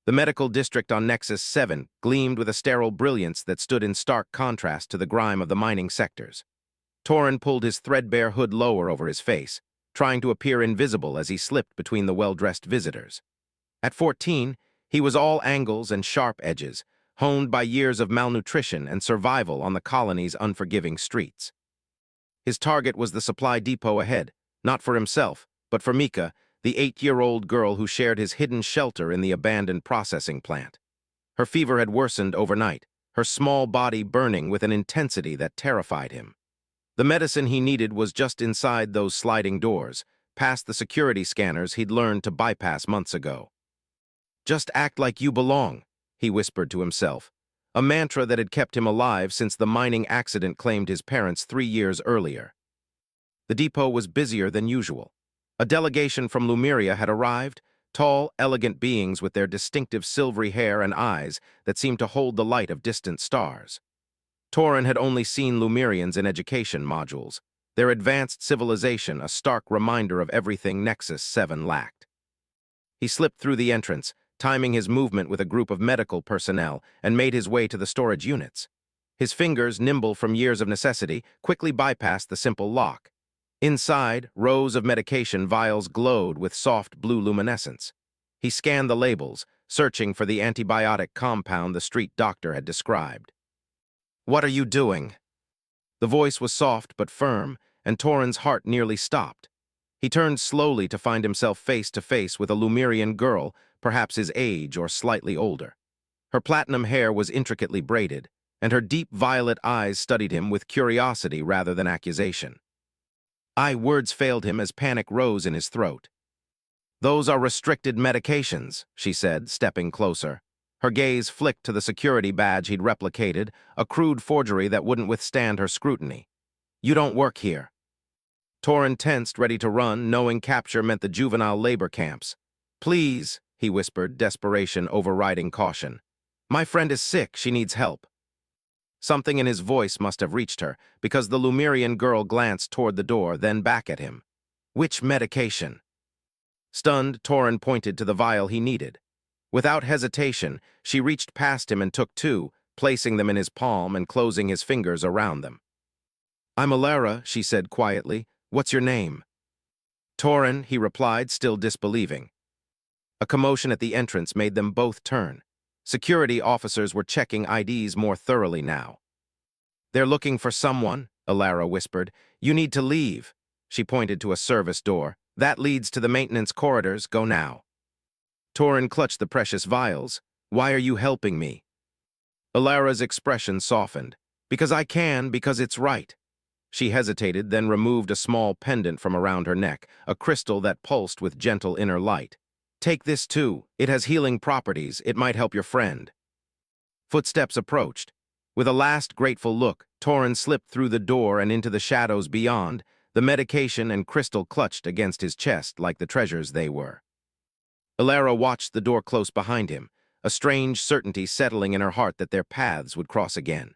The medical district on Nexus 7 gleamed with a sterile brilliance that stood in stark contrast to the grime of the mining sectors. Torin pulled his threadbare hood lower over his face, trying to appear invisible as he slipped between the well-dressed visitors. At 14, he was all angles and sharp edges, honed by years of malnutrition and survival on the colony's unforgiving streets. His target was the supply depot ahead, not for himself, but for Mika, the 8-year-old girl who shared his hidden shelter in the abandoned processing plant. Her fever had worsened overnight, her small body burning with an intensity that terrified him. The medicine he needed was just inside those sliding doors, past the security scanners he'd learned to bypass months ago. "Just act like you belong," he whispered to himself, a mantra that had kept him alive since the mining accident claimed his parents 3 years earlier. The depot was busier than usual. A delegation from Lumeria had arrived, tall, elegant beings with their distinctive silvery hair and eyes that seemed to hold the light of distant stars. Torin had only seen Lumerians in education modules, their advanced civilization a stark reminder of everything Nexus 7 lacked. He slipped through the entrance, timing his movement with a group of medical personnel, and made his way to the storage units. His fingers, nimble from years of necessity, quickly bypassed the simple lock. Inside, rows of medication vials glowed with soft blue luminescence. He scanned the labels, searching for the antibiotic compound the street doctor had described. "What are you doing?" The voice was soft but firm, and Torin's heart nearly stopped. He turned slowly to find himself face to face with a Lumerian girl, perhaps his age or slightly older. Her platinum hair was intricately braided, and her deep violet eyes studied him with curiosity rather than accusation. Words failed him as panic rose in his throat. "Those are restricted medications," she said, stepping closer. Her gaze flicked to the security badge he'd replicated, a crude forgery that wouldn't withstand her scrutiny. "You don't work here." Torin tensed, ready to run, knowing capture meant the juvenile labor camps. "Please," he whispered, desperation overriding caution. "My friend is sick, she needs help." Something in his voice must have reached her, because the Lumerian girl glanced toward the door, then back at him. "Which medication?" Stunned, Torin pointed to the vial he needed. Without hesitation, she reached past him and took 2, placing them in his palm and closing his fingers around them. "I'm Alara," she said quietly. "What's your name?" "Torin," he replied, still disbelieving. A commotion at the entrance made them both turn. Security officers were checking IDs more thoroughly now. "They're looking for someone," Alara whispered. "You need to leave." She pointed to a service door. "That leads to the maintenance corridors. Go now." Torin clutched the precious vials. "Why are you helping me?" Alara's expression softened. "Because I can, because it's right." She hesitated, then removed a small pendant from around her neck, a crystal that pulsed with gentle inner light. "Take this too. It has healing properties. It might help your friend." Footsteps approached. With a last grateful look, Torin slipped through the door and into the shadows beyond, the medication and crystal clutched against his chest like the treasures they were. Alara watched the door close behind him, a strange certainty settling in her heart that their paths would cross again.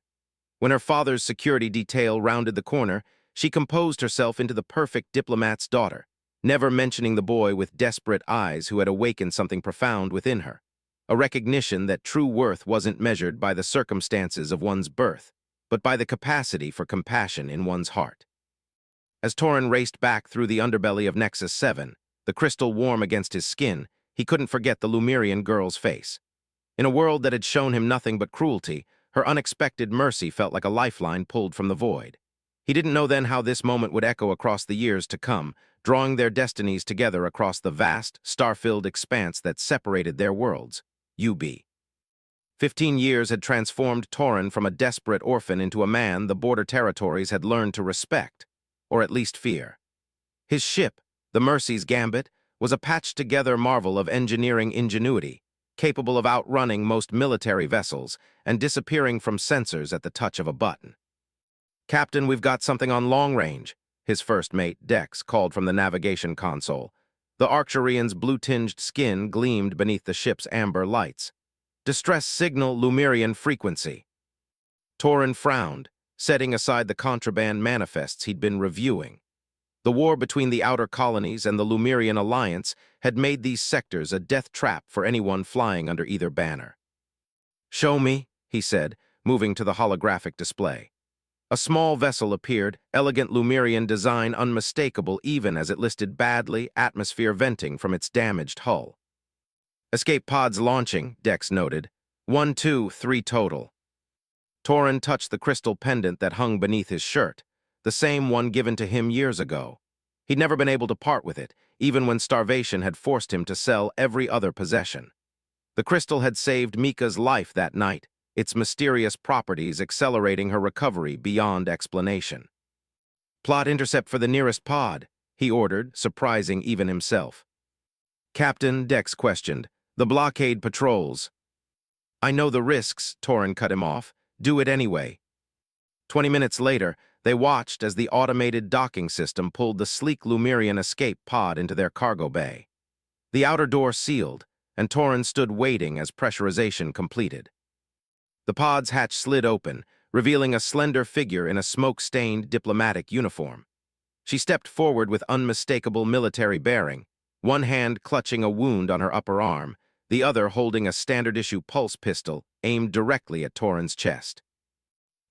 When her father's security detail rounded the corner, she composed herself into the perfect diplomat's daughter, never mentioning the boy with desperate eyes who had awakened something profound within her, a recognition that true worth wasn't measured by the circumstances of one's birth, but by the capacity for compassion in one's heart. As Torin raced back through the underbelly of Nexus 7, the crystal warm against his skin, he couldn't forget the Lumerian girl's face. In a world that had shown him nothing but cruelty, her unexpected mercy felt like a lifeline pulled from the void. He didn't know then how this moment would echo across the years to come, drawing their destinies together across the vast, star-filled expanse that separated their worlds. UB. 15 years had transformed Torin from a desperate orphan into a man the border territories had learned to respect, or at least fear. His ship, the Mercy's Gambit, was a patched-together marvel of engineering ingenuity, capable of outrunning most military vessels and disappearing from sensors at the touch of a button. "Captain, we've got something on long range," his first mate, Dex, called from the navigation console. The Arcturian's blue-tinged skin gleamed beneath the ship's amber lights. "Distress signal Lumerian frequency." Torin frowned, setting aside the contraband manifests he'd been reviewing. The war between the outer colonies and the Lumerian alliance had made these sectors a death trap for anyone flying under either banner. "Show me," he said, moving to the holographic display. A small vessel appeared, elegant Lumerian design unmistakable even as it listed badly atmosphere venting from its damaged hull. "Escape pods launching," Dex noted. 1, 2, 3 total. Torin touched the crystal pendant that hung beneath his shirt, the same one given to him years ago. He'd never been able to part with it, even when starvation had forced him to sell every other possession. The crystal had saved Mika's life that night, its mysterious properties accelerating her recovery beyond explanation. "Plot intercept for the nearest pod," he ordered, surprising even himself. "Captain," Dex questioned, "the blockade patrols." "I know the risks," Torin cut him off. "Do it anyway." 20 minutes later, they watched as the automated docking system pulled the sleek Lumerian escape pod into their cargo bay. The outer door sealed, and Torin stood waiting as pressurization completed. The pod's hatch slid open, revealing a slender figure in a smoke-stained diplomatic uniform. She stepped forward with unmistakable military bearing, one hand clutching a wound on her upper arm, the other holding a standard-issue pulse pistol aimed directly at Torin's chest.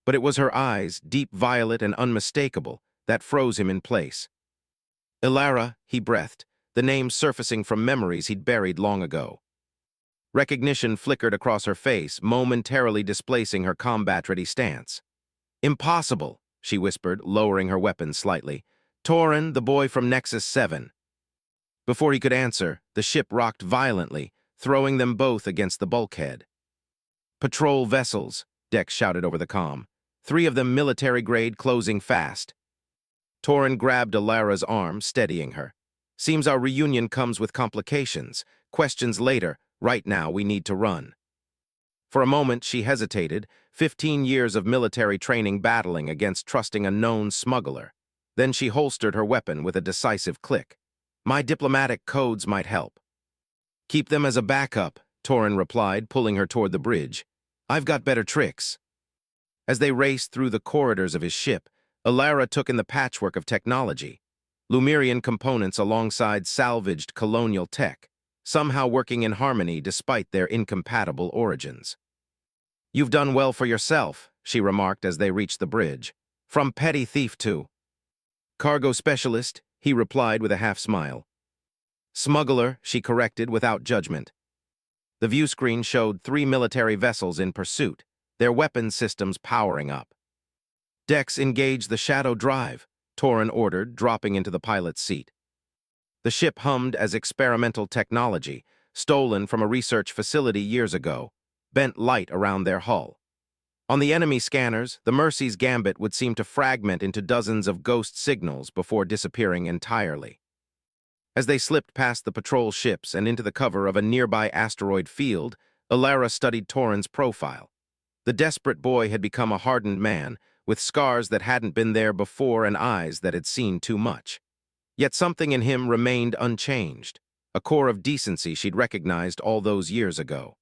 But it was her eyes, deep violet and unmistakable, that froze him in place. "Ilara," he breathed, the name surfacing from memories he'd buried long ago. Recognition flickered across her face, momentarily displacing her combat-ready stance. "Impossible," she whispered, lowering her weapon slightly. "Torin, the boy from Nexus 7. Before he could answer, the ship rocked violently, throwing them both against the bulkhead. "Patrol vessels," Dex shouted over the comm. 3 of them military-grade, closing fast. Torin grabbed Ilara's arm, steadying her. "Seems our reunion comes with complications. Questions later. Right now, we need to run." For a moment, she hesitated, 15 years of military training battling against trusting a known smuggler. Then she holstered her weapon with a decisive click. "My diplomatic codes might help." "Keep them as a backup," Torin replied, pulling her toward the bridge. "I've got better tricks." As they raced through the corridors of his ship, Ilara took in the patchwork of technology. Lumerian components alongside salvaged colonial tech, somehow working in harmony despite their incompatible origins. "You've done well for yourself," she remarked as they reached the bridge. "From petty thief to cargo specialist," he replied with a half-smile. "Smuggler," she corrected without judgment. The view screen showed 3 military vessels in pursuit, their weapon systems powering up. "Dex, engage the shadow drive," Torin ordered, dropping into the pilot's seat. The ship hummed as experimental technology, stolen from a research facility years ago, bent light around their hull. On the enemy scanners, the Mercy's gambit would seem to fragment into dozens of ghost signals before disappearing entirely. As they slipped past the patrol ships and into the cover of a nearby asteroid field, Ilara studied Torin's profile. The desperate boy had become a hardened man, with scars that hadn't been there before and eyes that had seen too much. Yet something in him remained unchanged, a core of decency she'd recognized all those years ago.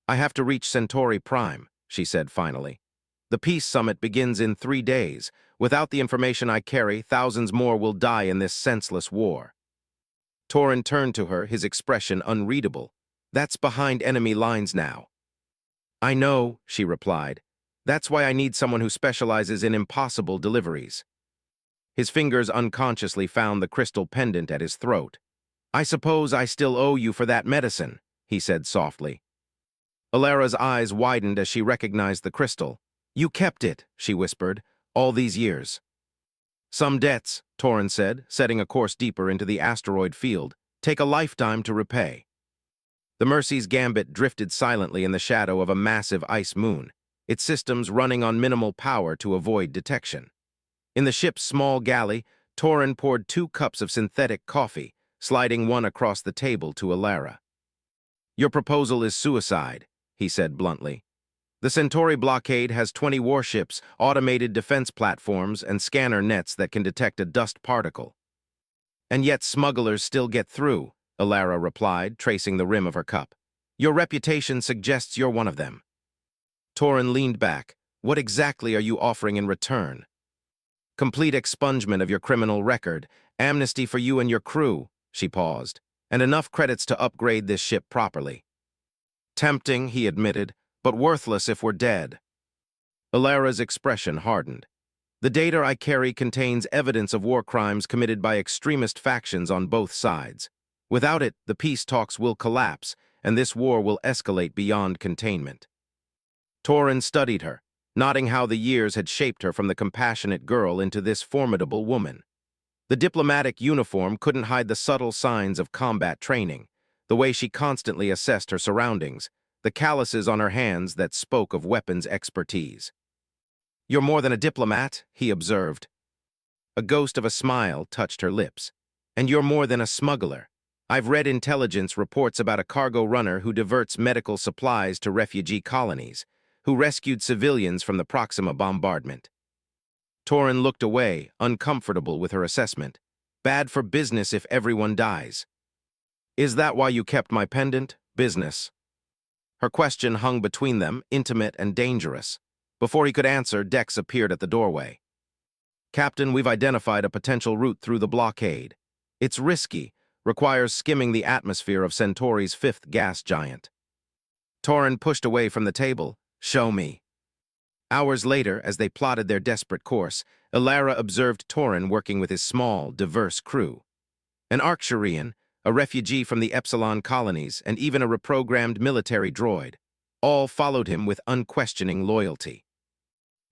"I have to reach Centauri Prime," she said finally. "The peace summit begins in 3 days. Without the information I carry, thousands more will die in this senseless war." Torin turned to her, his expression unreadable. "That's behind enemy lines now." "I know," she replied. "That's why I need someone who specializes in impossible deliveries." His fingers unconsciously found the crystal pendant at his throat. "I suppose I still owe you for that medicine," he said softly. Ilara's eyes widened as she recognized the crystal. "You kept it," she whispered, "all these years." "Some debts," Torin said, setting a course deeper into the asteroid field, "take a lifetime to repay." The Mercy's gambit drifted silently in the shadow of a massive ice moon, its systems running on minimal power to avoid detection. In the ship's small galley, Torin poured 2 cups of synthetic coffee, sliding one across the table to Ilara. "Your proposal is suicide," he said bluntly. "The Centauri blockade has 20 warships, automated defense platforms, and scanner nets that can detect a dust particle." "And yet smugglers still get through," Ilara replied, tracing the rim of her cup. "Your reputation suggests you're one of them." Torin leaned back. "What exactly are you offering in return?" Complete expungement of your criminal record, amnesty for you and your crew, she paused, and enough credits to upgrade this ship properly. Tempting, he admitted, but worthless if we're dead. Alara's expression hardened. The data I carry contains evidence of war crimes committed by extremist factions on both sides. Without it, the peace talks will collapse, and this war will escalate beyond containment. Torin studied her, noting how the years had shaped her from the compassionate girl into this formidable woman. The diplomatic uniform couldn't hide the subtle signs of combat training, the way she constantly assessed her surroundings, the calluses on her hands that spoke of weapons expertise. "You're more than a diplomat," he observed. A ghost of a smile touched her lips. "And you're more than a smuggler. I've read intelligence reports about a cargo runner who diverts medical supplies to refugee colonies, who rescued civilians from the Proxima bombardment." Torin looked away, uncomfortable with her assessment. "Bad for business if everyone dies." "Is that why you kept my pendant? Business?" Her question hung between them, intimate and dangerous. Before he could answer, Dex appeared at the doorway. "Captain, we've identified a potential route through the blockade. It's risky, requires skimming the atmosphere of Centauri's fifth gas giant." Torin pushed away from the table. "Show me." Hours later, as they plotted their desperate course, Alara observed Torin working with his small, diverse crew. An Arcturian, a refugee from the Epsilon colonies, and even a reprogrammed military droid. All followed him with unquestioning loyalty.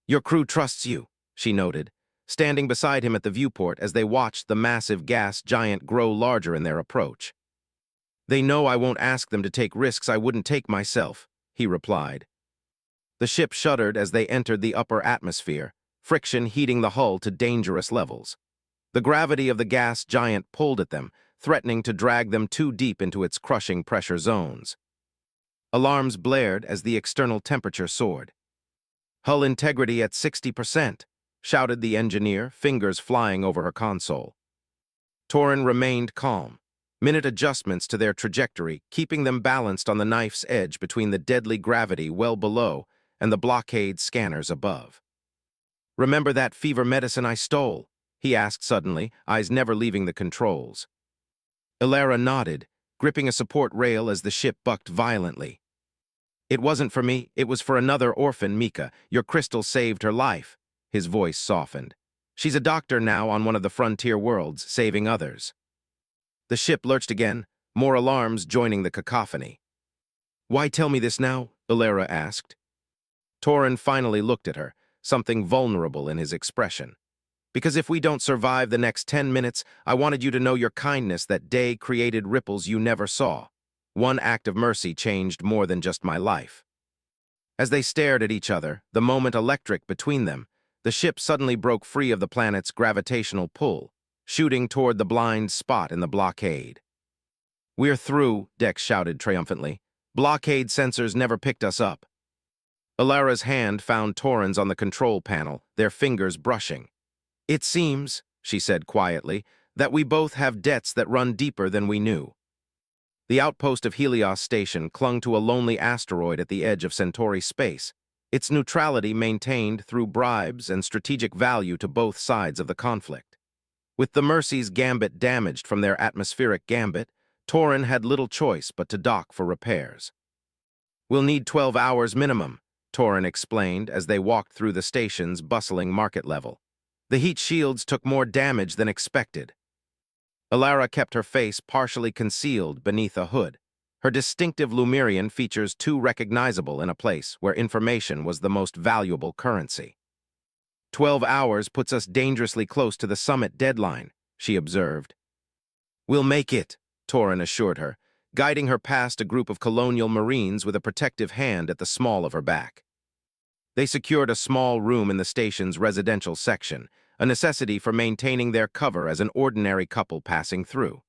"Your crew trusts you," she noted, standing beside him at the viewport as they watched the massive gas giant grow larger in their approach. "They know I won't ask them to take risks I wouldn't take myself," he replied. The ship shuddered as they entered the upper atmosphere, friction heating the hull to dangerous levels. The gravity of the gas giant pulled at them, threatening to drag them too deep into its crushing pressure zones. Alarms blared as the external temperature soared. "Hull integrity at 60%, shouted the engineer, fingers flying over her console. Torin remained calm, minute adjustments to their trajectory, keeping them balanced on the knife's edge between the deadly gravity well below and the blockade scanners above. "Remember that fever medicine I stole?" he asked suddenly, eyes never leaving the controls. Alara nodded, gripping a support rail as the ship bucked violently. "It wasn't for me, it was for another orphan, Mika. Your crystal saved her life." His voice softened. "She's a doctor now on one of the frontier worlds, saving others." The ship lurched again, more alarms joining the cacophony. "Why tell me this now?" Alara asked. Torin finally looked at her, something vulnerable in his expression. "Because if we don't survive the next 10 minutes, I wanted you to know your kindness that day created ripples you never saw. One act of mercy changed more than just my life." As they stared at each other, the moment electric between them, the ship suddenly broke free of the planet's gravitational pull, shooting toward the blind spot in the blockade. "We're through," Dex shouted triumphantly. "Blockade sensors never picked us up." Alara's hand found Torin's on the control panel, their fingers brushing. "It seems," she said quietly, "that we both have debts that run deeper than we knew." The outpost of Helios Station clung to a lonely asteroid at the edge of Centauri space, its neutrality maintained through bribes and strategic value to both sides of the conflict. With the Mercy's gambit damaged from their atmospheric gambit, Torin had little choice but to dock for repairs. "We'll need 12 hours minimum," Torin explained as they walked through the station's bustling market level. "The heat shields took more damage than expected." Alara kept her face partially concealed beneath a hood, her distinctive Lumerian features too recognizable in a place where information was the most valuable currency. 12 hours puts us dangerously close to the summit deadline," she observed. "We'll make it," Torin assured her, guiding her past a group of colonial marines with a protective hand at the small of her back. They secured a small room in the station's residential section, a necessity for maintaining their cover as an ordinary couple passing through.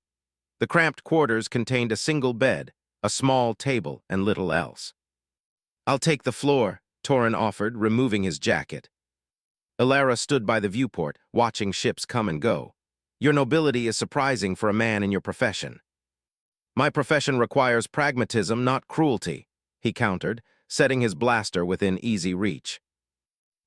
The cramped quarters contained a single bed, a small table, and little else. "I'll take the floor," Torin offered, removing his jacket. Alara stood by the viewport, watching ships come and go. "Your nobility is surprising for a man in your profession." "My profession requires pragmatism, not cruelty," he countered, setting his blaster within easy reach.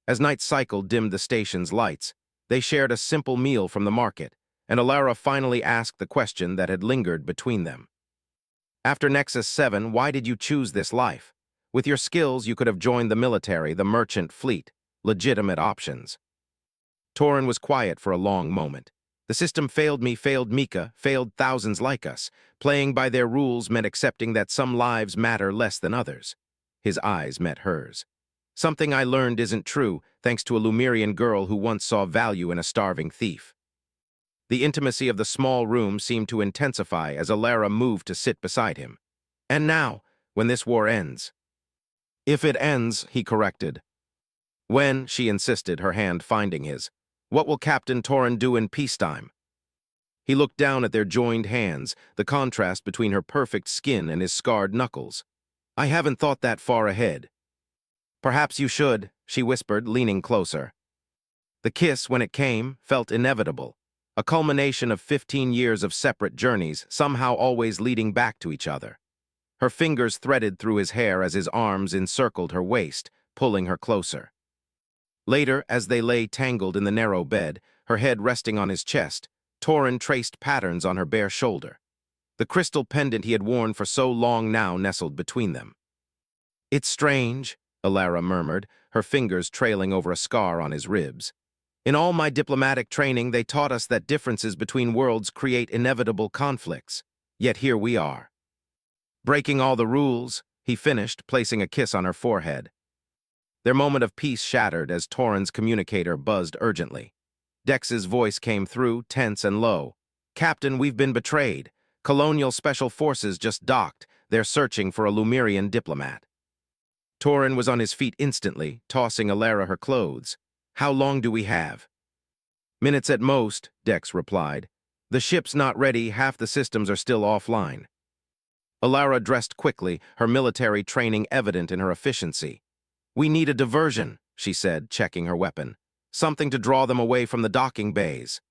As night cycle dimmed the station's lights, They shared a simple meal from the market, and Alara finally asked the question that had lingered between them. After Nexus 7, why did you choose this life? With your skills, you could have joined the military, the merchant fleet, legitimate options. Torin was quiet for a long moment. The system failed me, failed Mika, failed thousands like us. Playing by their rules meant accepting that some lives matter less than others. His eyes met hers. Something I learned isn't true, thanks to a Lumerian girl who once saw value in a starving thief. The intimacy of the small room seemed to intensify as Alara moved to sit beside him. And now, when this war ends. If it ends, he corrected. When, she insisted, her hand finding his. What will Captain Torin do in peacetime? He looked down at their joined hands, the contrast between her perfect skin and his scarred knuckles. I haven't thought that far ahead. Perhaps you should, she whispered, leaning closer. The kiss, when it came, felt inevitable, a culmination of 15 years of separate journeys, somehow always leading back to each other. Her fingers threaded through his hair as his arms encircled her waist, pulling her closer. Later, as they lay tangled in the narrow bed, her head resting on his chest, Torin traced patterns on her bare shoulder. The crystal pendant he had worn for so long now nestled between them. It's strange, Alara murmured, her fingers trailing over a scar on his ribs. In all my diplomatic training, they taught us that differences between worlds create inevitable conflicts. Yet here we are. Breaking all the rules, he finished, placing a kiss on her forehead. Their moment of peace shattered as Torin's communicator buzzed urgently. Dex's voice came through, tense and low. Captain, we've been betrayed. Colonial Special Forces just docked. They're searching for a Lumerian diplomat. Torin was on his feet instantly, tossing Alara her clothes. How long do we have? Minutes at most, Dex replied. The ship's not ready, half the systems are still offline. Alara dressed quickly, her military training evident in her efficiency. We need a diversion, she said, checking her weapon. Something to draw them away from the docking bays.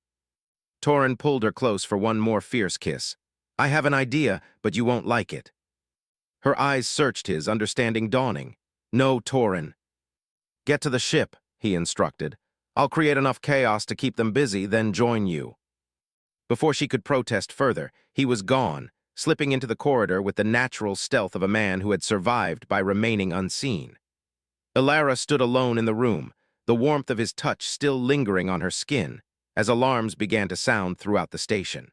Torin pulled her close for one more fierce kiss. I have an idea, but you won't like it. Her eyes searched his, understanding dawning. No, Torin. Get to the ship, he instructed. I'll create enough chaos to keep them busy, then join you. Before she could protest further, he was gone, slipping into the corridor with the natural stealth of a man who had survived by remaining unseen. Alara stood alone in the room, the warmth of his touch still lingering on her skin, as alarms began to sound throughout the station.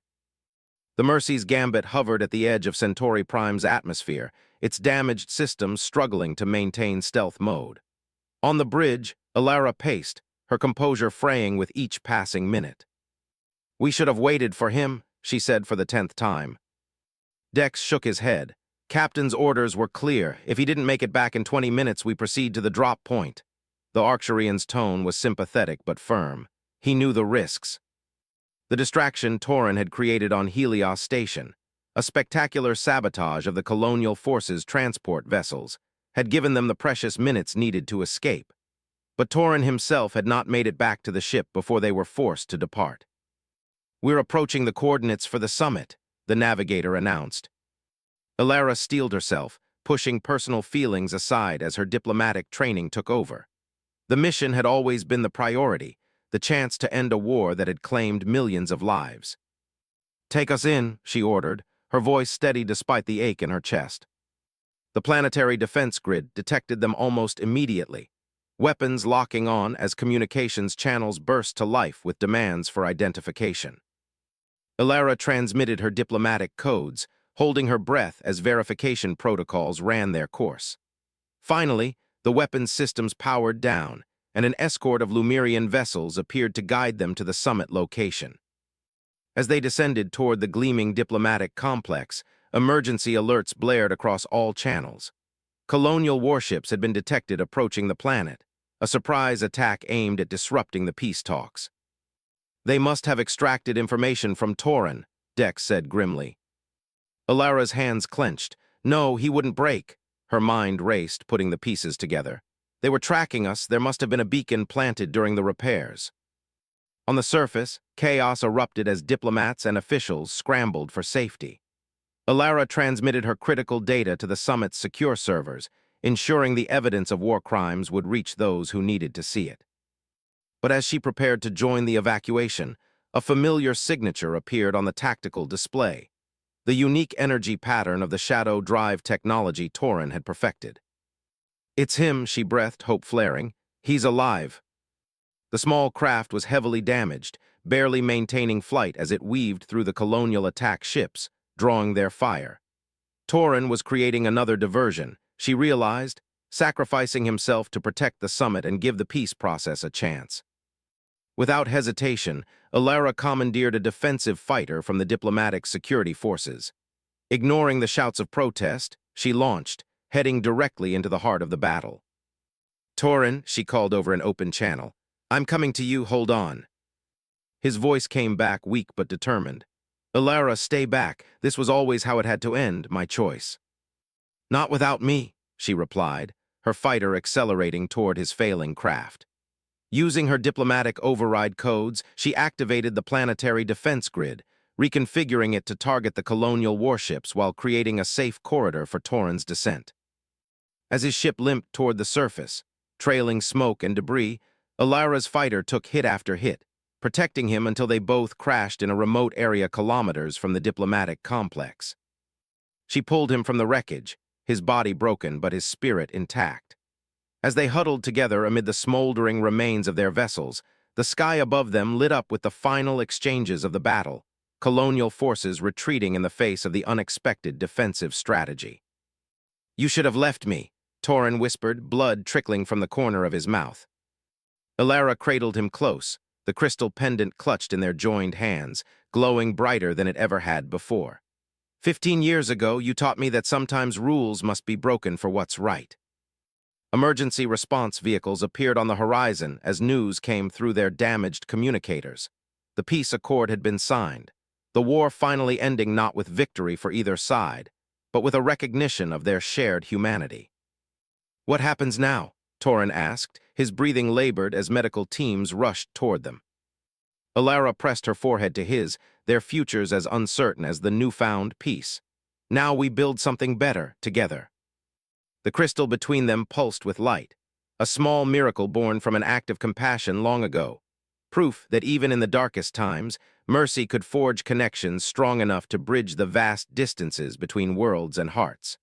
The Mercy's Gambit hovered at the edge of Centauri Prime's atmosphere, its damaged systems struggling to maintain stealth mode. On the bridge, Alara paced, her composure fraying with each passing minute. We should have waited for him, she said for the 10th time. Dex shook his head. Captain's orders were clear. If he didn't make it back in 20 minutes, we proceed to the drop point. The Arcturian's tone was sympathetic but firm. He knew the risks. The distraction Torin had created on Helios Station, a spectacular sabotage of the Colonial Forces transport vessels, had given them the precious minutes needed to escape. But Torin himself had not made it back to the ship before they were forced to depart. We're approaching the coordinates for the summit, the navigator announced. Alara steeled herself, pushing personal feelings aside as her diplomatic training took over. The mission had always been the priority, the chance to end a war that had claimed millions of lives. Take us in, she ordered, her voice steady despite the ache in her chest. The planetary defense grid detected them almost immediately, weapons locking on as communications channels burst to life with demands for identification. Alara transmitted her diplomatic codes, holding her breath as verification protocols ran their course. Finally, the weapons systems powered down, and an escort of Lumerian vessels appeared to guide them to the summit location. As they descended toward the gleaming diplomatic complex, emergency alerts blared across all channels. Colonial warships had been detected approaching the planet, a surprise attack aimed at disrupting the peace talks. They must have extracted information from Torin, Dex said grimly. Alara's hands clenched. No, he wouldn't break. Her mind raced, putting the pieces together. They were tracking us. There must have been a beacon planted during the repairs. On the surface, chaos erupted as diplomats and officials scrambled for safety. Alara transmitted her critical data to the summit's secure servers, ensuring the evidence of war crimes would reach those who needed to see it. But as she prepared to join the evacuation, a familiar signature appeared on the tactical display, the unique energy pattern of the shadow drive technology Torin had perfected. "It's him," she breathed, hope flaring. "He's alive." The small craft was heavily damaged, barely maintaining flight as it weaved through the colonial attack ships, drawing their fire. Torin was creating another diversion, she realized, sacrificing himself to protect the summit and give the peace process a chance. Without hesitation, Alara commandeered a defensive fighter from the diplomatic security forces. Ignoring the shouts of protest, she launched, heading directly into the heart of the battle. "Torin," she called over an open channel, "I'm coming to you, hold on." His voice came back, weak but determined. "Alara, stay back. This was always how it had to end, my choice." "Not without me," she replied, her fighter accelerating toward his failing craft. Using her diplomatic override codes, she activated the planetary defense grid, reconfiguring it to target the colonial warships while creating a safe corridor for Torin's descent. As his ship limped toward the surface, trailing smoke and debris, Alara's fighter took hit after hit, protecting him until they both crashed in a remote area kilometers from the diplomatic complex. She pulled him from the wreckage, his body broken but his spirit intact. As they huddled together amid the smoldering remains of their vessels, the sky above them lit up with the final exchanges of the battle, colonial forces retreating in the face of the unexpected defensive strategy. "You should have left me," Torin whispered, blood trickling from the corner of his mouth. Alara cradled him close, the crystal pendant clutched in their joined hands, glowing brighter than it ever had before. "15 years ago, you taught me that sometimes rules must be broken for what's right." Emergency response vehicles appeared on the horizon as news came through their damaged communicators. The peace accord had been signed, the war finally ending not with victory for either side, but with a recognition of their shared humanity. "What happens now?" Torin asked, his breathing labored as medical teams rushed toward them. Alara pressed her forehead to his, their futures as uncertain as the newfound peace. "Now we build something better together." The crystal between them pulsed with light, a small miracle born from an act of compassion long ago, proof that even in the darkest times, mercy could forge connections strong enough to bridge the vast distances between worlds and hearts.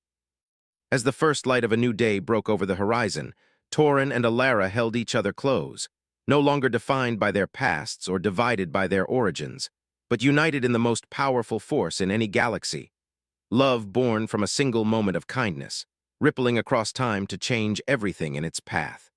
As the first light of a new day broke over the horizon, Torin and Alara held each other close, no longer defined by their pasts or divided by their origins, but united in the most powerful force in any galaxy, love born from a single moment of kindness, rippling across time to change everything in its path.